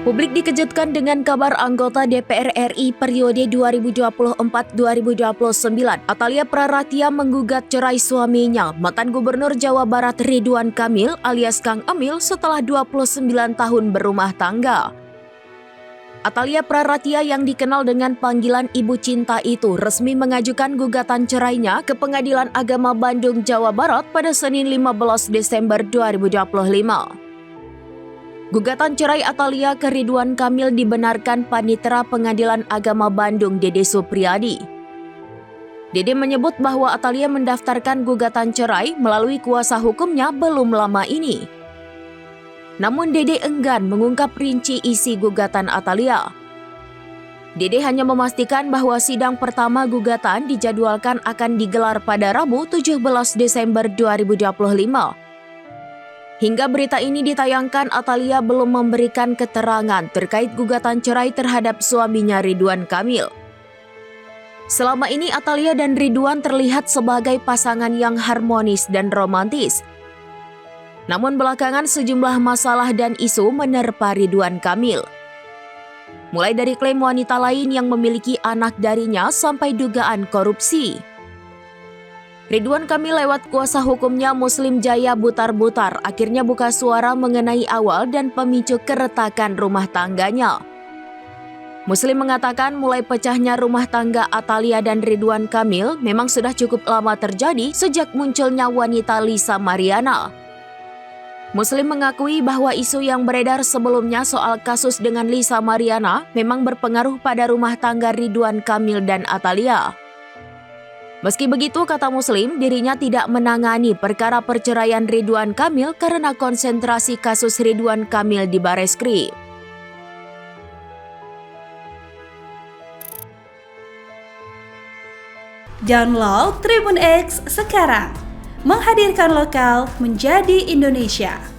Publik dikejutkan dengan kabar anggota DPR RI periode 2024-2029, Atalia Praratia menggugat cerai suaminya, mantan Gubernur Jawa Barat Ridwan Kamil alias Kang Emil setelah 29 tahun berumah tangga. Atalia Praratia yang dikenal dengan panggilan Ibu Cinta itu resmi mengajukan gugatan cerainya ke Pengadilan Agama Bandung, Jawa Barat pada Senin 15 Desember 2025. Gugatan cerai Atalia ke Ridwan Kamil dibenarkan Panitera Pengadilan Agama Bandung Dede Supriyadi. Dede menyebut bahwa Atalia mendaftarkan gugatan cerai melalui kuasa hukumnya belum lama ini. Namun Dede enggan mengungkap rinci isi gugatan Atalia. Dede hanya memastikan bahwa sidang pertama gugatan dijadwalkan akan digelar pada Rabu 17 Desember 2025. Hingga berita ini ditayangkan, Atalia belum memberikan keterangan terkait gugatan cerai terhadap suaminya Ridwan Kamil. Selama ini Atalia dan Ridwan terlihat sebagai pasangan yang harmonis dan romantis. Namun belakangan sejumlah masalah dan isu menerpa Ridwan Kamil. Mulai dari klaim wanita lain yang memiliki anak darinya sampai dugaan korupsi. Ridwan Kamil lewat kuasa hukumnya Muslim Jaya Butar-Butar akhirnya buka suara mengenai awal dan pemicu keretakan rumah tangganya. Muslim mengatakan mulai pecahnya rumah tangga Atalia dan Ridwan Kamil memang sudah cukup lama terjadi sejak munculnya wanita Lisa Mariana. Muslim mengakui bahwa isu yang beredar sebelumnya soal kasus dengan Lisa Mariana memang berpengaruh pada rumah tangga Ridwan Kamil dan Atalia. Meski begitu, kata Muslim, dirinya tidak menangani perkara perceraian Ridwan Kamil karena konsentrasi kasus Ridwan Kamil di Bareskrim. Download Tribun X sekarang, menghadirkan lokal menjadi Indonesia.